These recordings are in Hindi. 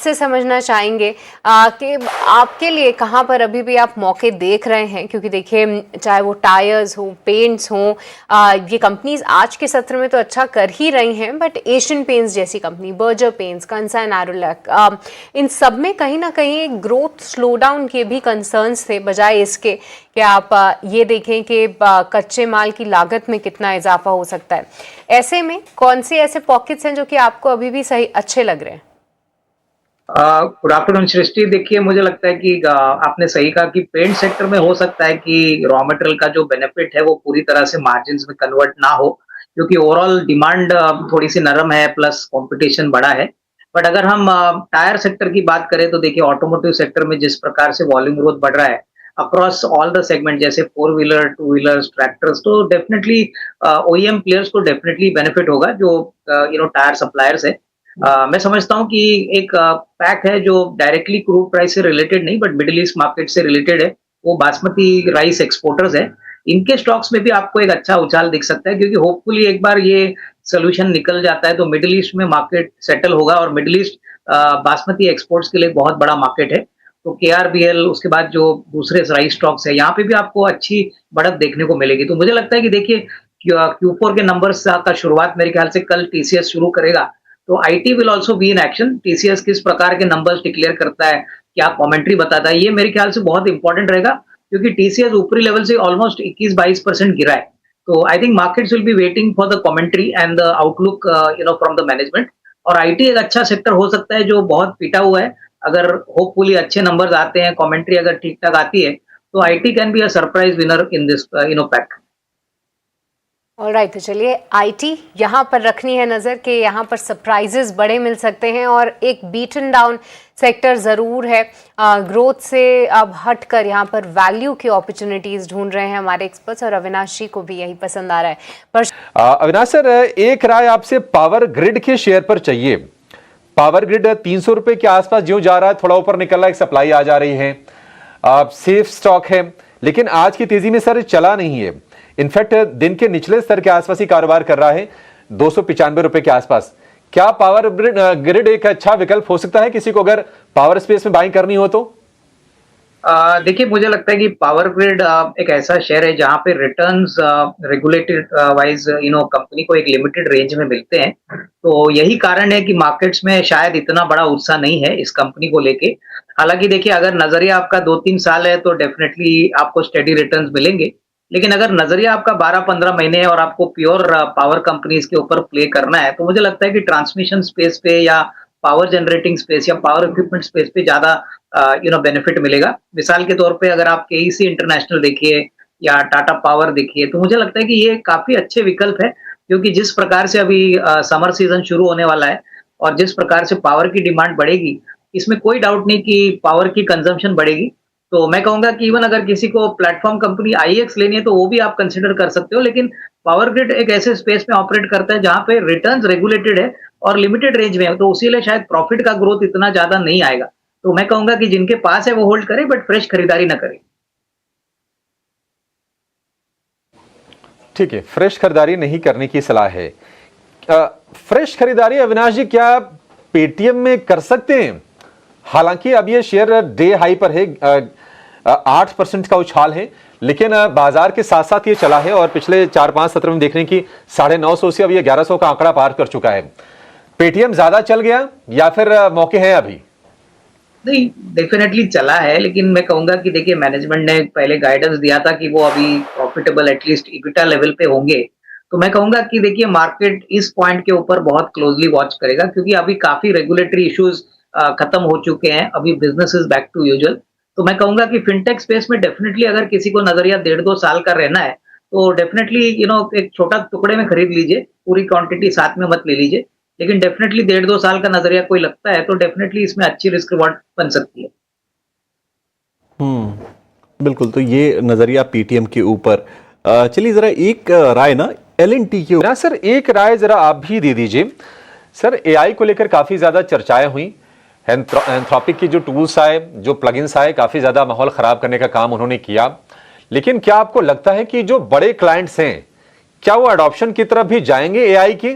आपसे समझना चाहेंगे कि आपके लिए कहाँ पर अभी भी आप मौके देख रहे हैं, क्योंकि देखिए चाहे वो टायर्स हो, पेंट्स हो, ये कंपनीज आज के सत्र में तो अच्छा कर ही रही हैं, बट एशियन पेंट्स जैसी कंपनी, बर्जर पेंट्स, कंसा एरोलैक, इन सब में कहीं ना कहीं ग्रोथ स्लो डाउन के भी कंसर्न्स थे, बजाय इसके कि आप ये देखें कि कच्चे माल की लागत में कितना इजाफा हो सकता है। ऐसे में कौन से ऐसे पॉकेट्स हैं जो कि आपको अभी भी सही अच्छे लग रहे हैं? गुड आफ्टरनून सृष्टि। देखिए, मुझे लगता है कि आपने सही कहा कि पेंट सेक्टर में हो सकता है कि रॉ मटेरियल का जो बेनिफिट है वो पूरी तरह से मार्जिन्स में कन्वर्ट ना हो, क्योंकि ओवरऑल डिमांड थोड़ी सी नरम है, प्लस कंपटीशन बड़ा है। बट अगर हम टायर सेक्टर की बात करें तो देखिए, ऑटोमोटिव सेक्टर में जिस प्रकार से वॉल्यूम ग्रोथ बढ़ रहा है अक्रॉस ऑल द सेगमेंट, जैसे four wheeler, two wheelers, tractors, तो डेफिनेटली ओईएम प्लेयर्स को डेफिनेटली बेनिफिट होगा, जो टायर सप्लायर्स है। मैं समझता हूँ कि एक पैक है जो डायरेक्टली क्रूड प्राइस से रिलेटेड नहीं, बट मिडिल ईस्ट मार्केट से रिलेटेड है, वो बासमती राइस एक्सपोर्टर्स है। इनके स्टॉक्स में भी आपको एक अच्छा उछाल दिख सकता है, क्योंकि होपफुली एक बार ये सोल्यूशन निकल जाता है तो मिडिल ईस्ट में मार्केट सेटल होगा, और मिडिल ईस्ट बासमती एक्सपोर्ट्स के लिए बहुत बड़ा मार्केट है। तो केआरबीएल, उसके बाद जो दूसरे राइस स्टॉक्स है, यहाँ पे भी आपको अच्छी बढ़त देखने को मिलेगी। तो मुझे लगता है कि देखिए, Q4 के नंबर्स का शुरुआत मेरे ख्याल से कल टीसीएस शुरू करेगा, तो IT will also be in action. TCS किस प्रकार के नंबर्स डिक्लेयर करता है, क्या कमेंट्री बताता है, ये मेरे ख्याल से बहुत इंपॉर्टेंट रहेगा, क्योंकि टीसीएस ऊपरी लेवल से ऑलमोस्ट 21-22% गिरा है। तो I think markets will be waiting for the commentary and the outlook from the management. और आईटी एक अच्छा सेक्टर हो सकता है जो बहुत पिटा हुआ है। अगर होपफुली अच्छे नंबर्स आते हैं, कमेंट्री अगर ठीक ठाक आती है, तो IT can be a surprise winner in this pack. Alright, तो चलिए आईटी यहाँ पर रखनी है नज़र कि यहाँ पर सरप्राइजेस बड़े मिल सकते हैं, और एक बीटन डाउन सेक्टर ज़रूर है। ग्रोथ से अब हटकर यहाँ पर वैल्यू की अपॉर्चुनिटीज़ ढूंढ रहे हैं हमारे एक्सपर्ट्स, और अविनाश जी को भी यही पसंद आ रहा है। पर अविनाश सर, एक राय आपसे पावर ग्रिड के शेयर पर चाहिए। पावर ग्रिड 300 रुपए के आसपास जो जा रहा है, थोड़ा ऊपर निकल रहा है, एक सप्लाई आ जा रही है, सेफ स्टॉक है, लेकिन आज की तेजी में सर चला नहीं है। इनफैक्ट दिन के निचले स्तर के आसपास ही कारोबार कर रहा है, 295 रुपए के आसपास। क्या पावर ग्रिड एक अच्छा विकल्प हो सकता है किसी को अगर पावर स्पेस में बाइंग करनी हो तो? देखिए, मुझे लगता है कि पावर ग्रिड एक ऐसा शेयर है जहां पे रिटर्न्स रेगुलेटेड वाइज कंपनी को एक लिमिटेड रेंज में मिलते हैं। तो यही कारण है कि मार्केट्स में शायद इतना बड़ा उत्साह नहीं है इस कंपनी को लेके। हालांकि देखिए, अगर नजरिया आपका 2-3 साल है तो डेफिनेटली आपको स्टेडी रिटर्न्स मिलेंगे, लेकिन अगर नजरिया आपका 12-15 महीने है और आपको प्योर पावर कंपनीज के ऊपर प्ले करना है, तो मुझे लगता है कि ट्रांसमिशन स्पेस पे या पावर जनरेटिंग स्पेस या पावर इक्विपमेंट स्पेस पे ज्यादा बेनिफिट मिलेगा। मिसाल के तौर पे अगर आप केईसी इंटरनेशनल देखिए या टाटा पावर देखिए, तो मुझे लगता है कि ये काफी अच्छे विकल्प है, क्योंकि जिस प्रकार से अभी समर सीजन शुरू होने वाला है और जिस प्रकार से पावर की डिमांड बढ़ेगी, इसमें कोई डाउट नहीं कि पावर की कंजम्पशन बढ़ेगी। तो मैं कहूंगा कि इवन अगर किसी को प्लेटफॉर्म कंपनी आईएक्स लेनी है तो वो भी आप कंसिडर कर सकते हो, लेकिन पावर ग्रिड एक ऐसे स्पेस में ऑपरेट करता है जहां पे रिटर्न्स रेगुलेटेड है और लिमिटेड रेंज में है, तो उसीलिए शायद प्रॉफिट का ग्रोथ इतना ज्यादा नहीं आएगा। तो मैं कहूंगा कि जिनके पास है वो होल्ड करे, बट फ्रेश खरीदारी ना करे। ठीक है, फ्रेश खरीदारी नहीं करने की सलाह है। फ्रेश खरीदारी अविनाश जी क्या पेटीएम में कर सकते हैं? हालांकि अब ये शेयर डे हाई पर है, 8% का उछाल है, लेकिन बाजार के साथ साथ ये चला है और पिछले 4-5 सत्र में देख रहे हैं कि 950 से अब ये 1100 का आंकड़ा पार कर चुका है। पेटीएम ज्यादा चल गया या फिर मौके हैं अभी? नहीं, डेफिनेटली चला है, लेकिन मैं कहूंगा कि देखिए, मैनेजमेंट ने पहले गाइडेंस दिया था कि वो अभी प्रॉफिटेबल एटलीस्ट इबिटा लेवल पे होंगे। तो मैं कहूंगा कि देखिए, मार्केट इस पॉइंट के ऊपर बहुत क्लोजली वॉच करेगा, क्योंकि अभी काफी रेगुलेटरी इश्यूज खत्म हो चुके हैं, अभी business is back to usual. तो मैं कहूंगा कि फिनटेक स्पेस में डेफिनेटली अगर किसी को नजरिया 1.5-2 साल का रहना है, तो डेफिनेटली एक छोटा टुकड़े में खरीद लीजिए, पूरी क्वांटिटी साथ में मत ले लीजिए, लेकिन डेफिनेटली 1.5-2 साल का नजरिया कोई लगता है तो डेफिनेटली इसमें अच्छी रिस्क रिवॉर्ड बन सकती है। बिल्कुल। तो ये नजरिया पीटीएम के ऊपर। चलिए जरा एक राय ना एलएनटी के ऊपर। सर एक राय जरा आप भी दे दीजिए। सर एआई को लेकर काफी ज्यादा चर्चाएं हुई, एंथ्रोपिक के जो टूल्स आए, जो प्लगइन्स आए, काफी ज्यादा माहौल खराब करने का काम उन्होंने किया, लेकिन क्या आपको लगता है कि जो बड़े क्लाइंट्स हैं क्या वो अडॉप्शन की तरफ भी जाएंगे एआई के,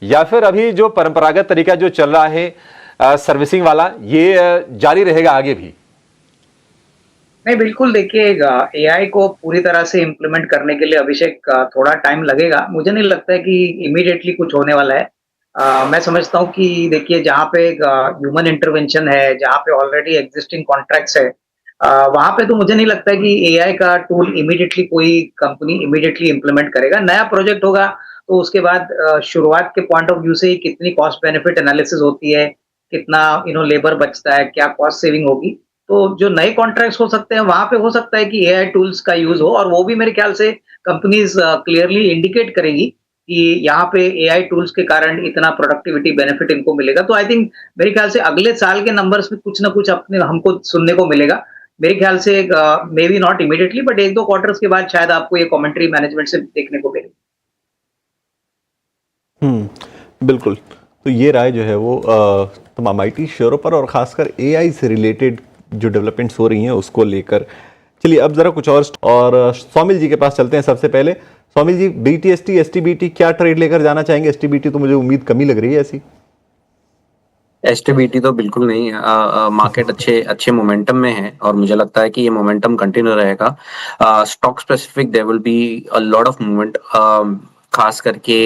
या फिर अभी जो परंपरागत तरीका जो चल रहा है सर्विसिंग वाला, ये जारी रहेगा आगे भी? नहीं, बिल्कुल देखिए एआई को पूरी तरह से इम्प्लीमेंट करने के लिए अभिषेक थोड़ा टाइम लगेगा। मुझे नहीं लगता है कि इमीडिएटली कुछ होने वाला है। मैं समझता हूँ कि देखिए जहाँ पे ह्यूमन इंटरवेंशन है, जहाँ पे ऑलरेडी एग्जिस्टिंग कॉन्ट्रैक्ट्स है, वहाँ पे तो मुझे नहीं लगता है कि एआई का टूल इमीडिएटली कोई कंपनी इमीडिएटली इम्प्लीमेंट करेगा। नया प्रोजेक्ट होगा तो उसके बाद शुरुआत के पॉइंट ऑफ व्यू से ही कितनी कॉस्ट बेनिफिट एनालिसिस होती है, कितना लेबर बचता है, क्या कॉस्ट सेविंग होगी। तो जो नए कॉन्ट्रैक्ट्स हो सकते हैं वहां पे हो सकता है कि एआई टूल्स का यूज हो, और वो भी मेरे ख्याल से कंपनीज क्लियरली इंडिकेट करेगी कि यहाँ पे एआई टूल्स के कारण इतना प्रोडक्टिविटी बेनिफिट इनको मिलेगा। तो आई थिंक मेरे ख्याल से अगले साल के नंबर्स में कुछ ना कुछ अपने हमको सुनने को मिलेगा। मेरे ख्याल से may be not immediately, but एक दो क्वार्टर्स के बाद शायद आपको ये कमेंट्री मैनेजमेंट से देखने को मिलेगी। बिल्कुल। तो ये राय जो है वो तमाम आईटी शेयरों पर और खासकर एआई से रिलेटेड जो डेवलपमेंट्स हो रही हैं उसको लेकर। चलिए अब जरा कुछ और सौमिल जी के पास चलते हैं। सबसे पहले सौमिल जी, बीटीएसटी एसटीबीटी क्या ट्रेड लेकर जाना चाहेंगे? एसटीबीटी तो मुझे उम्मीद कमी लग रही है ऐसी। एसटीबीटी तो बिल्कुल नहीं। मार्केट अच्छे मोमेंटम में है और मुझे लगता है कि ये मोमेंटम कंटिन्यू रहेगा। Stock specific there will be a lot of movement, खास करके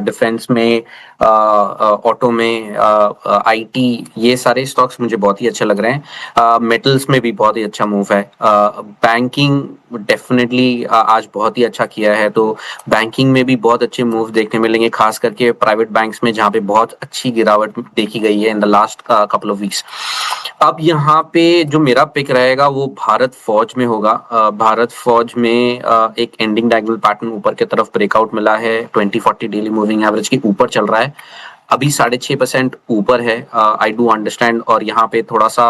डिफेंस में, ऑटो में, आईटी, ये सारे स्टॉक्स मुझे बहुत ही अच्छे लग रहे हैं। मेटल्स में भी बहुत ही अच्छा मूव है। बैंकिंग डेफिनेटली आज बहुत ही अच्छा किया है, तो बैंकिंग में भी बहुत अच्छे मूव देखने मिलेंगे, खास करके प्राइवेट बैंक्स में जहाँ पे बहुत अच्छी गिरावट देखी गई है in the last couple of weeks. अब यहाँ पे जो मेरा पिक रहेगा वो भारत फौज में होगा। भारत फौज में एक एंडिंग डायगोनल पैटर्न ऊपर की तरफ ब्रेकआउट मिला है, 2040 डेली मूविंग एवरेज के ऊपर चल रहा है, अभी 6.5% ऊपर है। आई डू अंडरस्टैंड, और यहाँ पे थोड़ा सा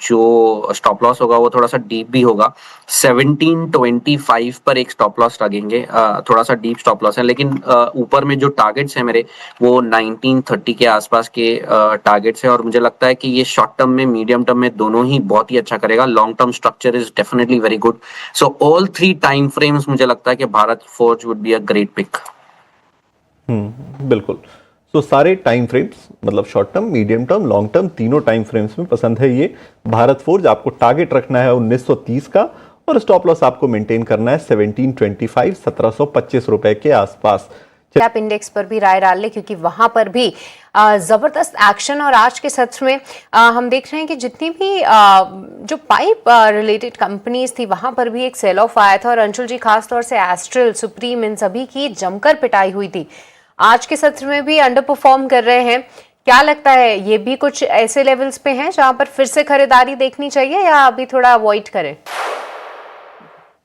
जो स्टॉप लॉस होगा वो थोड़ा सा डीप भी होगा। 1725 पर एक स्टॉप लॉस लगेंगे, थोड़ा सा डीप स्टॉप लॉस है, लेकिन ऊपर में जो टारगेट्स हैं मेरे वो 1930 के आसपास के टारगेट्स हैं, और मुझे लगता है कि ये शॉर्ट टर्म में, मीडियम टर्म में दोनों ही बहुत ही अच्छा करेगा। Long term structure is definitely very good. So all 3 time frames मुझे लगता है कि Bharat Forge would be a great pick. बिल्कुल। तो सारे टाइम फ्रेम्स, मतलब short term, medium term, long term, तीनों टाइम फ्रेम्स में पसंद है ये भारत फोर्ज। आपको टारगेट रखना है 1930 का, और स्टॉप लॉस आपको मेंटेन करना है 1725, 1725 रुपए के आसपास। कैप इंडेक्स पर भी राय डाल ले, क्योंकि वहां पर भी जबरदस्त एक्शन, और आज के सत्र में हम देख रहे हैं कि जितनी भी जो पाइप रिलेटेड कंपनीज थी वहां पर भी एक सेल ऑफ आया था। और अंशुल जी, खास तौर से एस्ट्रल, सुप्रीम, इन सभी की जमकर पिटाई हुई थी। आज के सत्र में भी अंडर परफॉर्म कर रहे हैं। क्या लगता है, ये भी कुछ ऐसे लेवल्स पे हैं जहां पर फिर से खरीदारी देखनी चाहिए, या अभी थोड़ा अवॉइड करें?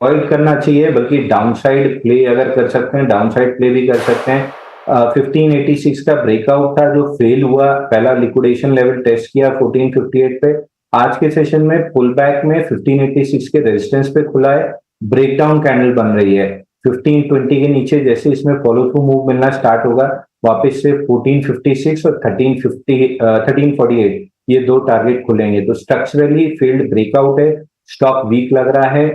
अवॉइड करना चाहिए, बल्कि डाउनसाइड प्ले अगर कर सकते हैं, डाउनसाइड प्ले भी कर सकते हैं। 1586 का ब्रेकआउट था जो फेल हुआ, पहला लिक्विडेशन लेवल टेस्ट किया 1458 पे। आज के सेशन में पुल बैक में 1586 के रेजिस्टेंस पे खुला है, ब्रेकडाउन कैंडल बन रही है 1520 के नीचे। जैसे इसमें फॉलो थ्रू मूव मिलना स्टार्ट होगा, वापस से 1456 और 1348 ये दो टारगेट खुलेंगे। तो स्ट्रक्चरली फेल्ड ब्रेकआउट है, स्टॉक वीक लग रहा है।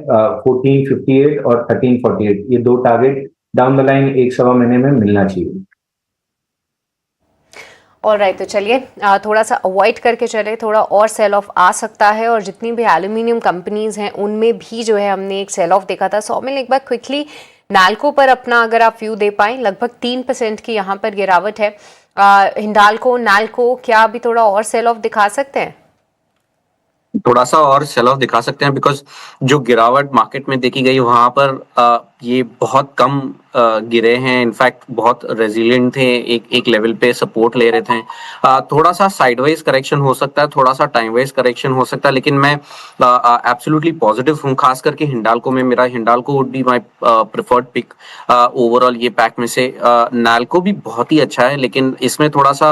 1458 और 1348 ये दो टारगेट डाउन द लाइन 1-1.25 महीने में मिलना चाहिए। ऑलराइट, तो चलिए थोड़ा सा अवॉइड करके चले, थोड़ा और सेल ऑफ आ सकता है। और जितनी भी एल्यूमिनियम कंपनीज हैं उनमें भी जो है हमने एक सेल ऑफ देखा था। सौमिल, एक बार क्विकली नाल्को पर अपना अगर आप व्यू दे पाएं, लगभग 3% की यहाँ पर गिरावट है। हिंडाल्को, नाल्को, क्या अभी थोड़ा और सेल ऑफ दिखा सकते हैं? थोड़ा सा और सेल ऑफ दिखा सकते हैं, बिकॉज जो गिरावट मार्केट में देखी गई वहां पर ये बहुत कम गिरे हैं। इनफैक्ट बहुत रेजिलिएंट थे, एक लेवल पे सपोर्ट ले रहे थे। थोड़ा सा साइडवाइज करेक्शन हो सकता है, थोड़ा सा टाइम वाइज करेक्शन हो सकता है, लेकिन मैं एब्सोल्युटली पॉजिटिव हूँ। खास करके हिंडाल्को में, मेरा Hindalco would be my preferred pick overall ये पैक में से। नाल्को भी बहुत ही अच्छा है, लेकिन इसमें थोड़ा सा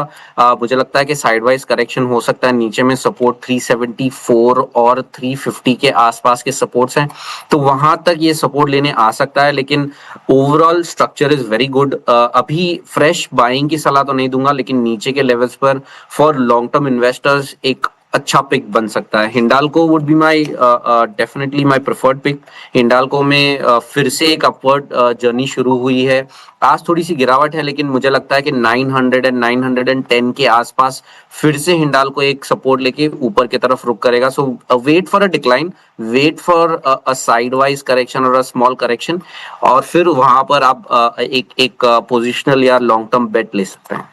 मुझे लगता है कि साइडवाइज करेक्शन हो सकता है। नीचे में सपोर्ट 374 और 350 के आसपास के सपोर्ट्स हैं, तो वहां तक ये सपोर्ट लेने आ सकता है, लेकिन overall structure is very good. अभी फ्रेश बाइंग की सलाह तो नहीं दूंगा, लेकिन नीचे के लेवल्स पर फॉर लॉन्ग टर्म इन्वेस्टर्स एक अच्छा पिक बन सकता है। Hindalco would be my definitely my preferred pick. Hindalco में फिर से एक अपवर्ड जर्नी शुरू हुई है। आज थोड़ी सी गिरावट है, लेकिन मुझे लगता है कि 900 एंड 910 के आसपास फिर से हिंडाल्को एक सपोर्ट लेके ऊपर की तरफ रुक करेगा। So wait for a decline, wait for a side wise correction और अ स्मॉल करेक्शन, और फिर वहां पर आप एक पोजिशनल या लॉन्ग टर्म बेट ले सकते हैं।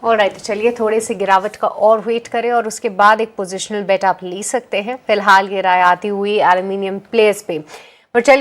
ऑलराइट, तो चलिए थोड़े से गिरावट का और वेट करें और उसके बाद एक पोजिशनल बेट आप ले सकते हैं। फिलहाल ये राय आती हुई एल्यूमिनियम प्लेयर्स पे। और चलिए